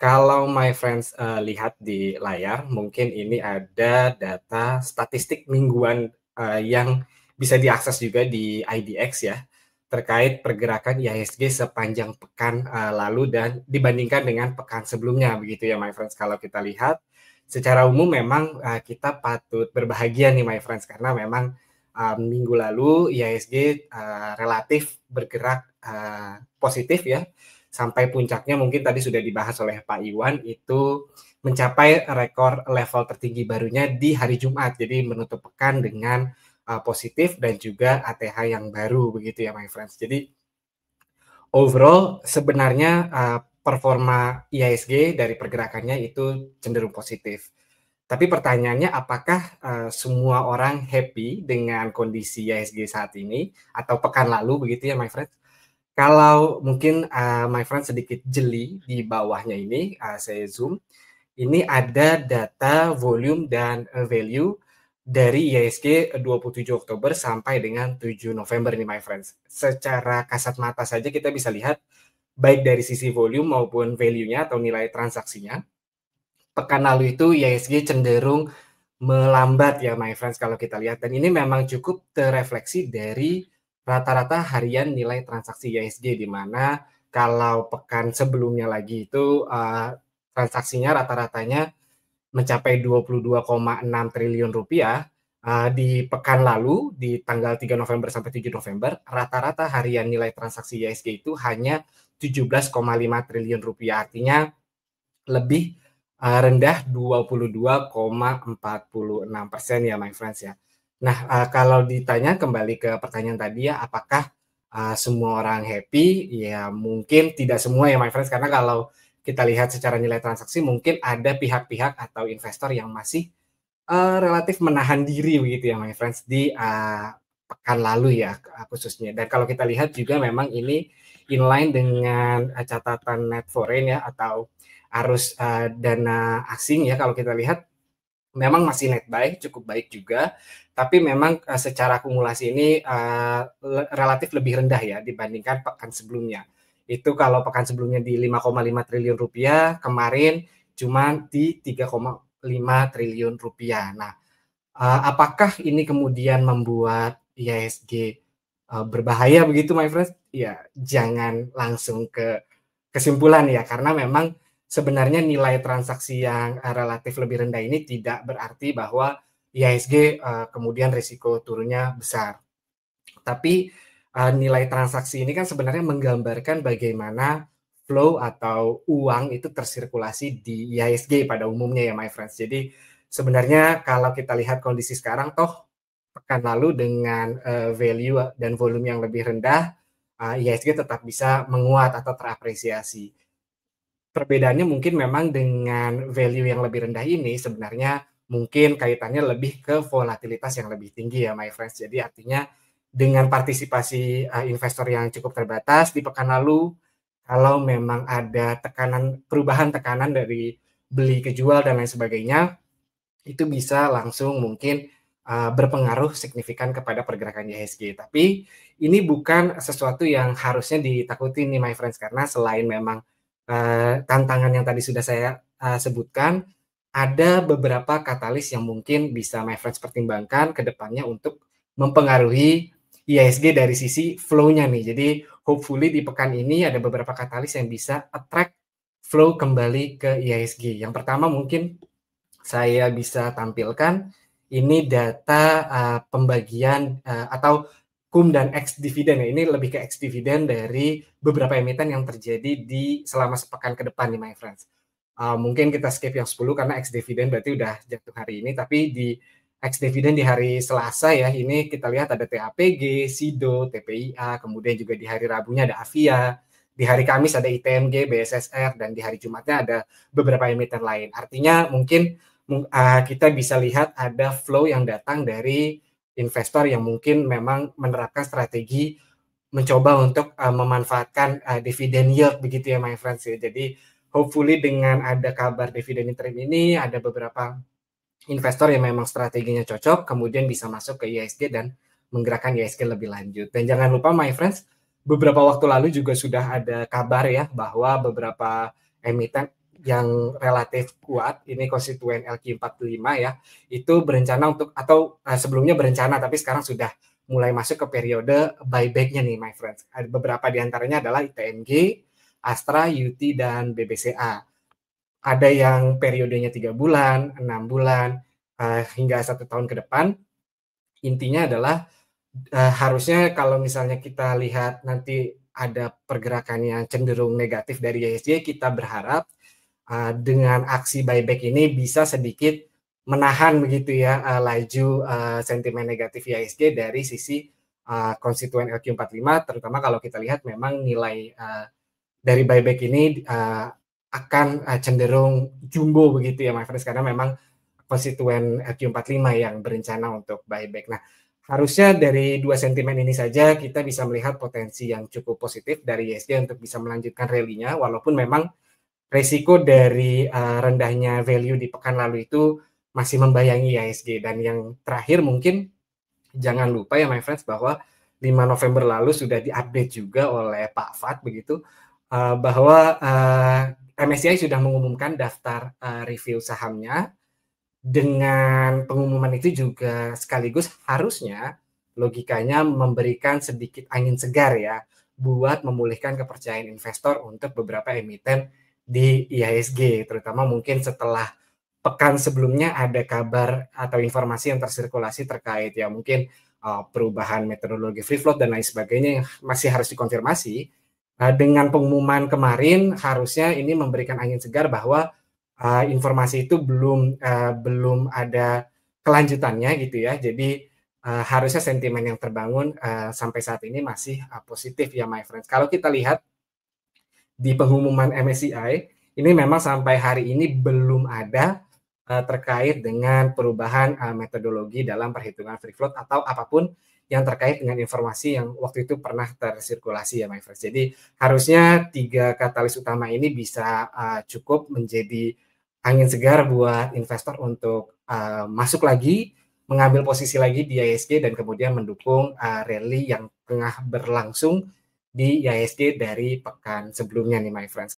Kalau my friends, lihat di layar, mungkin ini ada data statistik mingguan, yang bisa diakses juga di IDX ya, terkait pergerakan IHSG sepanjang pekan, lalu dan dibandingkan dengan pekan sebelumnya begitu ya my friends. Kalau kita lihat secara umum memang, kita patut berbahagia nih my friends, karena memang, minggu lalu IHSG, relatif bergerak, positif ya, sampai puncaknya mungkin tadi sudah dibahas oleh Pak Iwan, itu mencapai rekor level tertinggi barunya di hari Jumat. Jadi menutup pekan dengan positif dan juga ATH yang baru begitu ya my friends. Jadi overall sebenarnya performa IHSG dari pergerakannya itu cenderung positif. Tapi pertanyaannya apakah semua orang happy dengan kondisi IHSG saat ini atau pekan lalu begitu ya my friends? Kalau mungkin my friend sedikit jeli di bawahnya ini, saya zoom, ini ada data volume dan value dari IHSG 27 Oktober sampai dengan 7 November nih my friends. Secara kasat mata saja kita bisa lihat baik dari sisi volume maupun value-nya atau nilai transaksinya. Pekan lalu itu IHSG cenderung melambat ya my friends kalau kita lihat, dan ini memang cukup terefleksi dari rata-rata harian nilai transaksi IHSG, di mana kalau pekan sebelumnya lagi itu transaksinya rata-ratanya mencapai 22,6 triliun rupiah. Di pekan lalu di tanggal 3 November sampai 7 November rata-rata harian nilai transaksi IHSG itu hanya 17,5 triliun rupiah, artinya lebih rendah 22,46% ya my friends ya. Nah, kalau ditanya kembali ke pertanyaan tadi ya, apakah semua orang happy? Ya mungkin tidak semua ya my friends, karena kalau kita lihat secara nilai transaksi mungkin ada pihak-pihak atau investor yang masih relatif menahan diri begitu ya my friends di pekan lalu ya khususnya. Dan kalau kita lihat juga memang ini inline dengan catatan net foreign ya, atau arus dana asing ya. Kalau kita lihat memang masih net buy cukup baik juga, tapi memang secara akumulasi ini relatif lebih rendah ya dibandingkan pekan sebelumnya. Itu kalau pekan sebelumnya di 5,5 triliun rupiah, kemarin cuma di 3,5 triliun rupiah. Nah, apakah ini kemudian membuat IHSG berbahaya begitu my friends? Ya, jangan langsung ke kesimpulan ya, karena memang sebenarnya nilai transaksi yang relatif lebih rendah ini tidak berarti bahwa IHSG kemudian risiko turunnya besar. Tapi nilai transaksi ini kan sebenarnya menggambarkan bagaimana flow atau uang itu tersirkulasi di IHSG pada umumnya ya my friends. Jadi sebenarnya kalau kita lihat kondisi sekarang, toh pekan lalu dengan value dan volume yang lebih rendah, IHSG tetap bisa menguat atau terapresiasi. Perbedaannya mungkin memang dengan value yang lebih rendah ini sebenarnya mungkin kaitannya lebih ke volatilitas yang lebih tinggi ya my friends. Jadi artinya dengan partisipasi investor yang cukup terbatas di pekan lalu, kalau memang ada perubahan tekanan dari beli ke jual dan lain sebagainya, itu bisa langsung mungkin berpengaruh signifikan kepada pergerakan IHSG. Tapi ini bukan sesuatu yang harusnya ditakuti nih my friends, karena selain memang tantangan yang tadi sudah saya sebutkan, ada beberapa katalis yang mungkin bisa my friends pertimbangkan ke depannya untuk mempengaruhi IHSG dari sisi flow-nya nih. Jadi hopefully di pekan ini ada beberapa katalis yang bisa attract flow kembali ke IHSG. Yang pertama mungkin saya bisa tampilkan ini data pembagian atau cum dan ex dividen ya. Ini lebih ke ex dividen dari beberapa emiten yang terjadi di selama sepekan ke depan nih my friends. Mungkin kita skip yang 10 karena ex dividen berarti udah jatuh hari ini, tapi di ex dividen di hari Selasa ya, ini kita lihat ada TAPG, SIDO, TPIA, kemudian juga di hari Rabunya ada Avia, di hari Kamis ada ITMG, BSSR, dan di hari Jumatnya ada beberapa emiten lain. Artinya mungkin kita bisa lihat ada flow yang datang dari investor yang mungkin memang menerapkan strategi mencoba untuk memanfaatkan dividen yield begitu ya my friends ya. Jadi hopefully dengan ada kabar dividen interim ini, ada beberapa investor yang memang strateginya cocok kemudian bisa masuk ke IHSG dan menggerakkan IHSG lebih lanjut. Dan jangan lupa my friends, beberapa waktu lalu juga sudah ada kabar ya bahwa beberapa emiten yang relatif kuat, ini konstituen LQ45 ya, itu berencana untuk atau sebelumnya berencana tapi sekarang sudah mulai masuk ke periode buyback-nya nih my friends. Ada beberapa di antaranya adalah ITMG, Astra, UT, dan BBCA. Ada yang periodenya 3 bulan, 6 bulan, hingga 1 tahun ke depan. Intinya adalah harusnya kalau misalnya kita lihat nanti ada pergerakan yang cenderung negatif dari IHSG, kita berharap dengan aksi buyback ini bisa sedikit menahan begitu ya laju sentimen negatif IHSG dari sisi konstituen LQ45, terutama kalau kita lihat memang nilai dari buyback ini akan cenderung jumbo begitu ya my friends, karena memang konstituen LQ45 yang berencana untuk buyback. Nah, harusnya dari dua sentimen ini saja kita bisa melihat potensi yang cukup positif dari IHSG untuk bisa melanjutkan rally-nya, walaupun memang resiko dari rendahnya value di pekan lalu itu masih membayangi IHSG. Dan yang terakhir mungkin jangan lupa ya my friends bahwa 5 November lalu sudah diupdate juga oleh Pak Fad begitu bahwa MSCI sudah mengumumkan daftar review sahamnya. Dengan pengumuman itu juga sekaligus harusnya logikanya memberikan sedikit angin segar ya buat memulihkan kepercayaan investor untuk beberapa emiten di IHSG, terutama mungkin setelah pekan sebelumnya ada kabar atau informasi yang tersirkulasi terkait ya mungkin perubahan metodologi free float dan lain sebagainya yang masih harus dikonfirmasi. Dengan pengumuman kemarin harusnya ini memberikan angin segar bahwa informasi itu belum ada kelanjutannya gitu ya. Jadi harusnya sentimen yang terbangun sampai saat ini masih positif ya my friends. Kalau kita lihat di pengumuman MSCI ini memang sampai hari ini belum ada terkait dengan perubahan metodologi dalam perhitungan free float atau apapun yang terkait dengan informasi yang waktu itu pernah tersirkulasi ya my friends. Jadi harusnya 3 katalis utama ini bisa cukup menjadi angin segar buat investor untuk masuk lagi, mengambil posisi lagi di IHSG dan kemudian mendukung rally yang tengah berlangsung di IHSG dari pekan sebelumnya nih my friends.